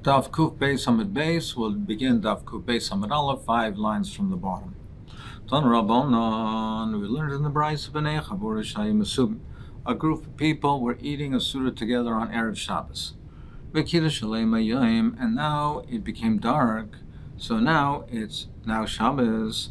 Daf Kuf Beis Amud Beis will begin Daf Kuf Beis Amud Aleph, 5 lines from the bottom. Tan Rabbanon, we learned in the Brayso B'nei Chavur Shayim Asubim. A group of people were eating a Suda together on Erev Shabbos. V'kiddush Aleim Hayom, and now it became dark, so now it's Shabbos.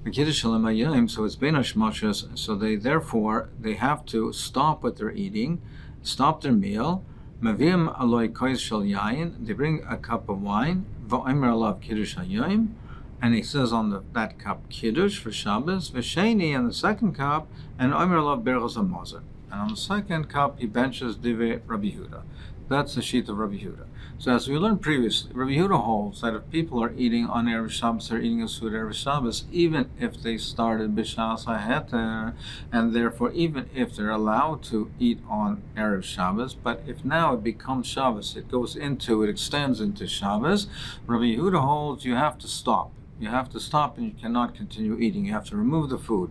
V'kiddush Aleim Hayom, so it's Bein HaShmashos, so they have to stop what they're eating, stop their meal. Mavim aloi kois shel yayin. They bring a cup of wine. V'omer alav kiddush hayom, and he says on that cup kiddush for Shabbos. V'sheni, and the second cup, and omer alav berachos hamazon. And on the second cup he benches divrei Rabbi Yehuda. That's the shlit of Rabbi Yehuda. So as we learned previously, Rabbi Yehuda holds that if people are eating on Erev Shabbos, they're eating a Suda Erev Shabbos, even if they started B'Shas HaHeter, and therefore even if they're allowed to eat on Erev Shabbos, but if now it becomes Shabbos, it extends into Shabbos, Rabbi Yehuda holds you have to stop. You have to stop and you cannot continue eating. You have to remove the food.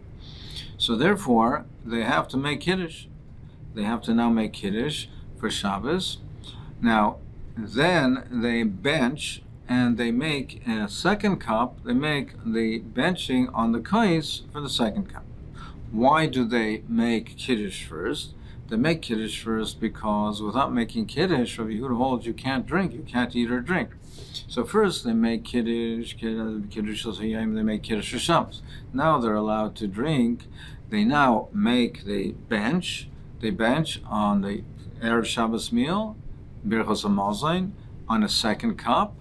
So therefore, they have to make Kiddush. They have to now make Kiddush for Shabbos. Now, then they bench and they make a second cup. They make the benching on the kais for the second cup. Why do they make Kiddush first? They make Kiddush first because without making Kiddush, Rabbi Yehuda holds you can't drink, you can't eat or drink. So first they make Kiddush they make Kiddush for Shabbos. Now they're allowed to drink. They now make the bench. They bench on the Erev Shabbos meal, Birchos HaMazon, on a second cup,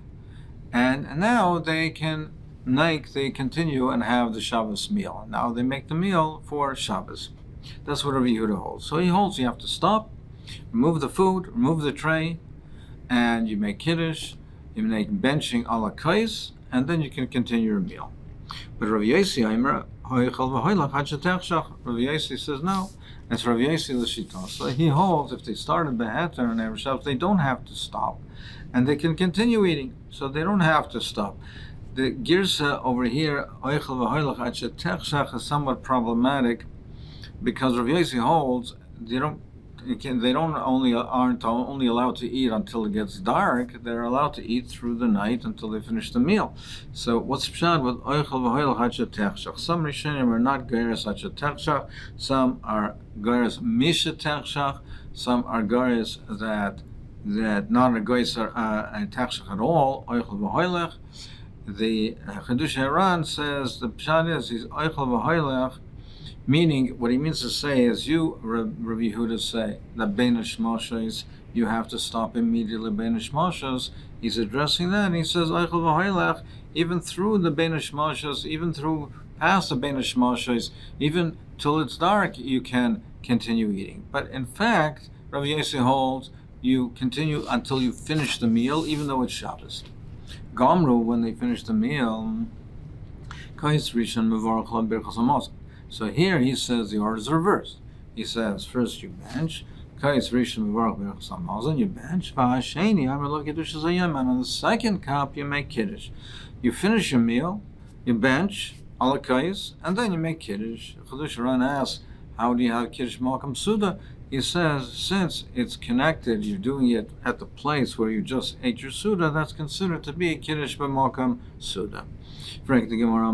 and now they continue and have the Shabbos meal. Now they make the meal for Shabbos. That's what Rabbi Yehuda holds. So he holds you have to stop, remove the food, remove the tray, and you make Kiddush, you make benching a la kais, and then you can continue your meal. But Rabbi Yossi says no. It's Rabbi Yossi l'shita. So he holds if they started beheter and Erev Shabbos, they don't have to stop, and they can continue eating, so they don't have to stop. The girsa over here is somewhat problematic because Rabbi Yossi holds aren't only allowed to eat until it gets dark. They're allowed to eat through the night until they finish the meal. So what's pshat with oichel v'hoilach hachetechshach? Some rishonim are not geiras hachetechshach. Some are geiras mishetechshach. Some are geiras that not a geiras techshach at all. Oichel v'hoilach. The Chidush Haran says the pshat is he's oichel v'hoilach. Meaning, what he means to say is, you, Rabbi Yehuda, say that Bein HaShmashos, you have to stop immediately. Bein HaShmashos, he's addressing that, and he says, Eichel v'hoilach, even through the Bein HaShmashos, even through past the Bein HaShmashos, even till it's dark, you can continue eating. But in fact, Rabbi Yossi holds you continue until you finish the meal, even though it's Shabbos. Gomru, when they finish the meal, Kais Rishon Mevorach L'Am Birchos HaMazon. So here he says the order is reversed. He says first you bench, Kais Rishon Mevorach Birchos HaMazon, you bench, V'hasheni Amar Lo Kiddush Hayom, and on the second cup you make Kiddush. You finish your meal, you bench, ala Kais, and then you make Kiddush. Chidush Haran asks, how do you have Kiddush Malkam Suda? He says, since it's connected, you're doing it at the place where you just ate your Suda, that's considered to be Kiddush B'Malkam Suda. Frank the Gemara,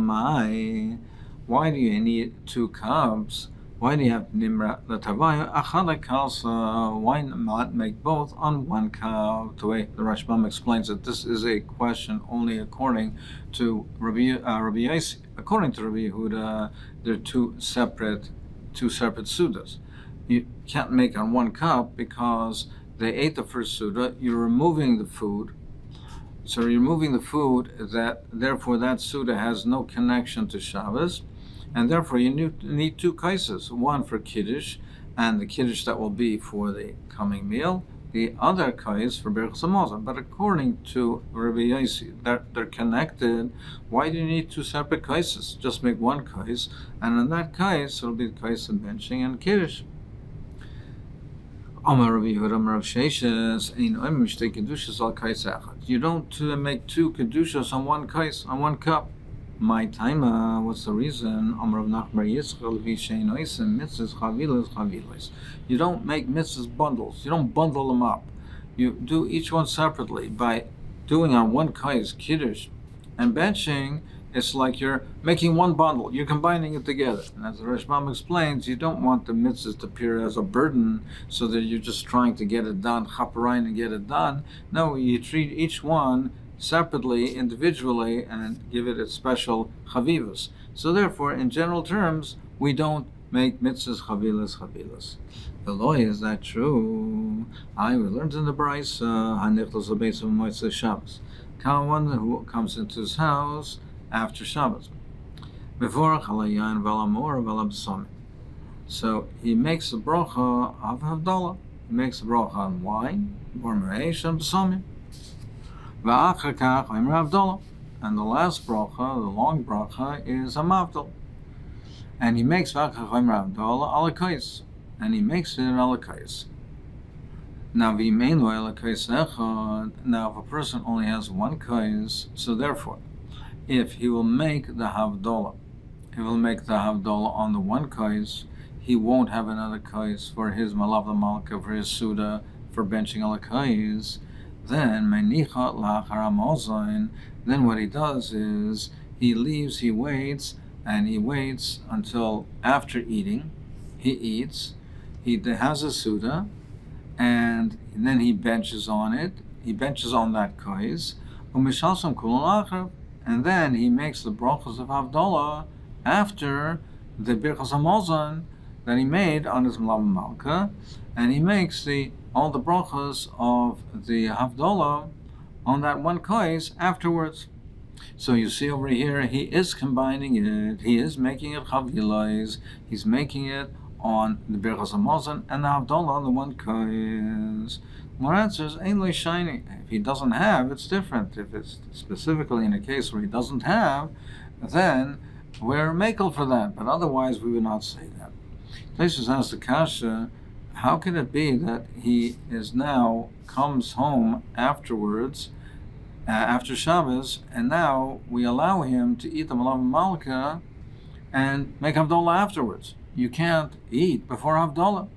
why do you need 2 cups? Why do you have Nimra Latavaya? Achad Kalsa, why not make both on 1 cup? The way the Rashbam explains it, this is a question only according to Rabbi Yossi. According to Rabbi Yehuda, there are two separate Sudas. You can't make on 1 cup because they ate the first Suda, you're removing the food. So you're removing the food, therefore that Suda has no connection to Shabbos, and therefore you need 2 kaises, one for Kiddush, and the Kiddush that will be for the coming meal, the other kais for Birchos HaMazon. But according to Rabbi Yossi, they're connected. Why do you need 2 separate kaises? Just make 1 kais, and in that kais, it'll be the kais of benching and Kiddush. You don't make 2 kedushas on 1 kais, on 1 cup. My time, what's the reason? You don't make mitzvahs bundles. You don't bundle them up. You do each one separately. By doing on one kais kiddush and benching, it's like you're making one bundle. You're combining it together. And as the Rashbam explains, you don't want the mitzvahs to appear as a burden so that you're just trying to get it done, chaparine and get it done. No, you treat each one separately, individually, and give it its special chavivas. So therefore, in general terms, we don't make mitzvahs chavilas. The law, is that true? We learned in the Brisa, hanichlos l'beis of Motzei Shabbos. One who comes into his house after Shabbos. So he makes the bracha of Havdalah. He makes the bracha on wine, and the last bracha, the long bracha, is a mavdal. And he makes Havdalah alakais. And he makes it alakais. Now, if a person only has one kais, so therefore, if he will make the Havdalah, on the one kais, he won't have another kais for his malav malka, for his suda, for benching al kais. Then then what he does is he waits until after eating. He eats, he has a suda, and then he benches on it. He benches on that kais, and then he makes the brachas of Havdalah after the birchas hamazon that he made on his malav malka, and he makes all the brachas of the Havdalah on that one kais afterwards. So you see over here, he is combining it. He is making it chavilas. He's making it on the birchas hamazon and the Havdalah on the one kais. More answers, ain't shiny. If he doesn't have, it's different. If it's specifically in a case where he doesn't have, then we're makel for that. But otherwise, we would not say that. Tosfos asks the kasha, how can it be that he comes home afterwards, after Shabbos, and now we allow him to eat the malav malka and make Havdalah afterwards? You can't eat before Havdalah.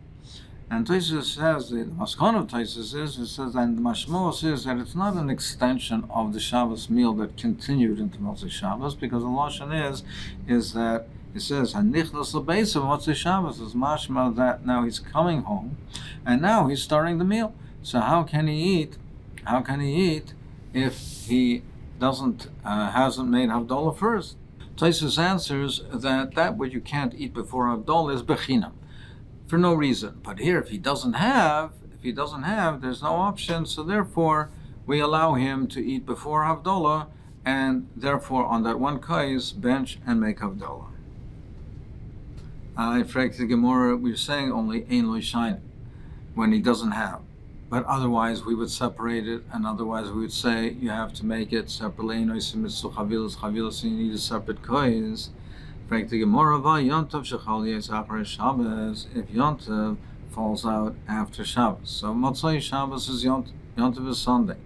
And Tosfos says, the maskon of Tosfos says that the mashmos is that it's not an extension of the Shabbos meal that continued into Motzei Shabbos, because the lashon is that it says hanichlos l'beis of Motzei Shabbos is mashma that now he's coming home, and now he's starting the meal. So how can he eat? If he hasn't made Havdalah first? Tosfos answers that what you can't eat before Havdalah is bechinam, for no reason. But here, if he doesn't have, there's no option. So therefore, we allow him to eat before Havdalah, and therefore on that one kais bench and make Havdalah. I frag the Gemara, we're saying only ein lo shine when he doesn't have. But otherwise, we would separate it, and otherwise we would say you have to make it separately. Chavilas, you need a separate kais. If Yontav falls out after Shabbos, so Motzei Shabbos is Yontav. Yontav is Sunday.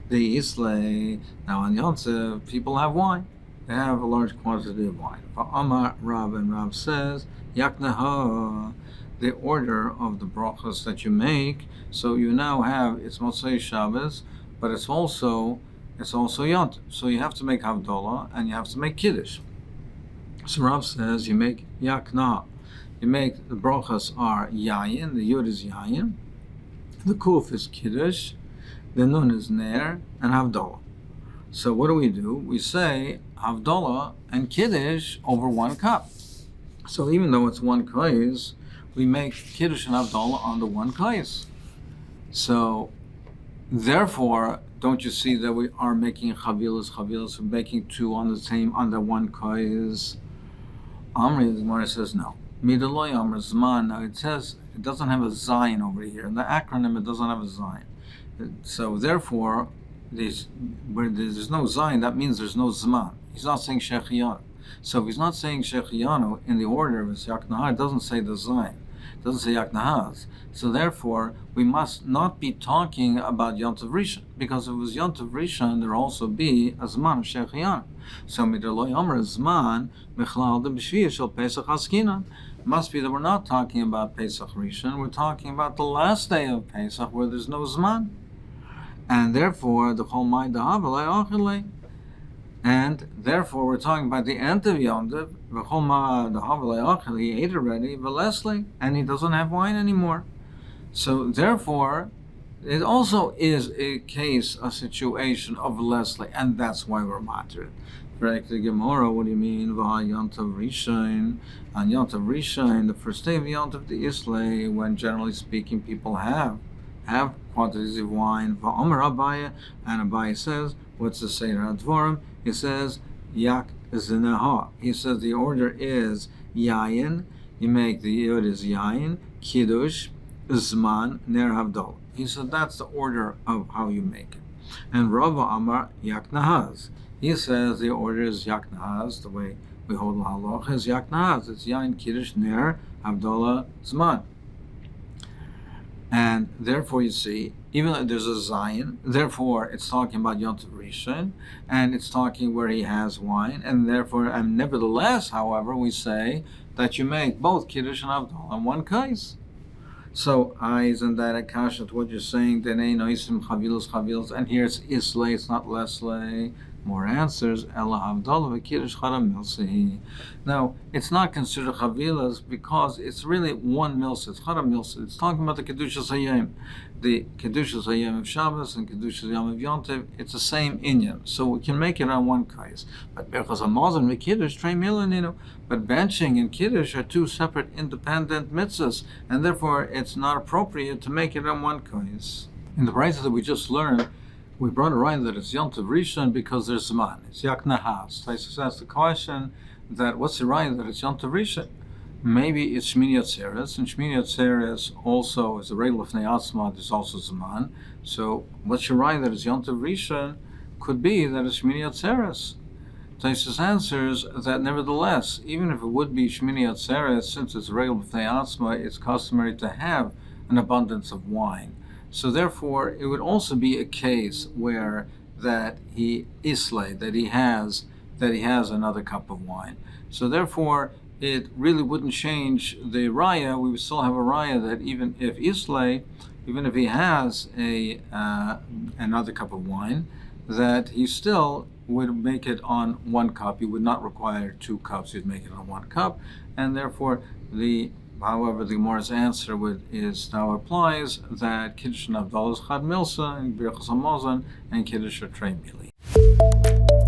The Islay, now on Yontav, people have wine. They have a large quantity of wine. Amar Rab, and Rab says, Yaknaha, the order of the brachas that you make. So you now have, it's Motzei Shabbos, but it's also Yontav. So you have to make Havdalah and you have to make Kiddush. So Rav says you make yakna. You make the brachas are yayin, the yud is yayin, the kuf is kiddush, the nun is ner, and havdalah. So what do? We say havdalah and kiddush over one cup. So even though it's one kais, we make kiddush and havdalah on the one kais. So therefore, don't you see that we are making chavilas? We're making two on the one kais. Amri, the Gemara says no. Midaloi Amr Zman. Now it says it doesn't have a zayin over here. In the acronym, it doesn't have a zayin. So therefore, where there's no zayin, that means there's no zman. He's not saying shechiyanu. So if he's not saying shechiyanu in the order of his yaknahah, it doesn't say the zayin. It doesn't say yaknahas. So therefore, we must not be talking about Yontav Rishon, because if it was Yontav Rishon, there will also be a zman of shechiyanu. So midaloi Amr Zman mechlal de b'shviyah shel Pesach Haskinan. Must be that we're not talking about Pesach Rishon. We're talking about the last day of Pesach where there's no zman. And therefore, the Chol Mai Dahavalei Achilei. And therefore, we're talking about the end of Yontiv. The Chol Mai Dahavalei Achilei, he ate already, Velesli, and he doesn't have wine anymore. So therefore, it also is a case, a situation of Leslie, and that's why we're matter. Correct the Gemara, what do you mean? Yontav Rishon. On Yontav Rishon, the first day of Yontav the Islay, when generally speaking people have quantities of wine. Va'omer Abaya, and Abaya says, what's the Seder HaDvorim? He says, Yak Zinaha. He says the order is Yayin. You make the yod is Yayin, Kiddush, Zman, Ner Havdol. He said that's the order of how you make it. And Rava Amar Yaknahaz. He says the order is Yaknahaz, the way we hold the halach is Yaknahaz. It's Yain Kiddush Ner Havdalah Zman. And therefore you see, even though there's a Zion, therefore it's talking about Yontav Rishon, and it's talking where he has wine, and therefore, and nevertheless, however, we say that you make both Kiddush and Havdalah in one case. So, isn't that a kasha to what you're saying? And here it's Islay, it's not Leslay. More answers. Now, it's not considered chavilas because it's really one milsa. It's chara milsa. It's talking about the kedushas hayom, the kedushas hayom of Shabbos and kedushas hayom of Yontiv. It's the same inyan, so we can make it on one case. But berachas hamazon and kiddush trei milanino. But benching and kiddush are two separate, independent mitzvahs, and therefore it's not appropriate to make it on one case. In the prices that we just learned, we brought a right that it's Yontav Rishon because there's Zman. It's Yak Nahas. Taisus asked the question that what's the right that it's Yontav Rishon? Maybe it's Shmini Atzeres, and Shmini Atzeres also is a regel of Ne'atzma, there's also Zman. So what's your right that it's Yontav Rishon? Could be that it's Shmini Atzeres. Taisus answers that nevertheless, even if it would be Shmini Atzeres, since it's a regel of Ne'atzma, it's customary to have an abundance of wine. So therefore, it would also be a case where that he islay, that he has another cup of wine. So therefore, it really wouldn't change the raya. We would still have a raya that even if islay, even if he has another cup of wine, that he still would make it on one cup. He would not require two cups. He'd make it on one cup, and therefore However, the Gemara's answer is now applies that Kiddush and Havdalah is Chad Milsa and Birchas Hamazon and Kiddush are Trei Mili.